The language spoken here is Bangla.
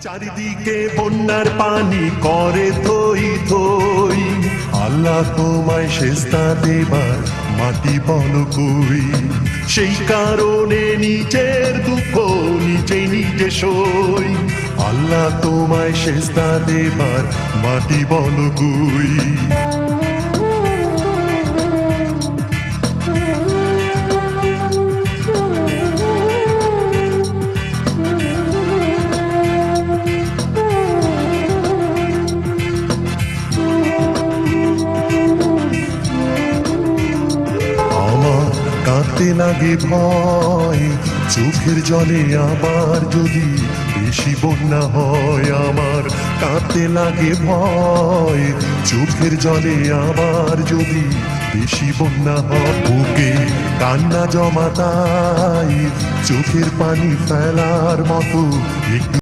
চারিদিকে বন্যার পানি করে থই থই, আল্লাহ তোমায় সেজদা দেবার মাটি বলো কই। সেই কারণে নিজের দুঃখ নিজে নিজে সই, আল্লাহ তোমায় সেজদা দেবার মাটি বলো কই। কাঁদতে লাগে ভয় চোখের জলে আবার যদি বেশি বন্যা হয় আমার, কাঁদতে লাগে ভয় চোখের জলে আবার যদি বেশি বন্যা হয়। বুকে কান্না জমাতাই চোখের পানি ফেলার মতো একটু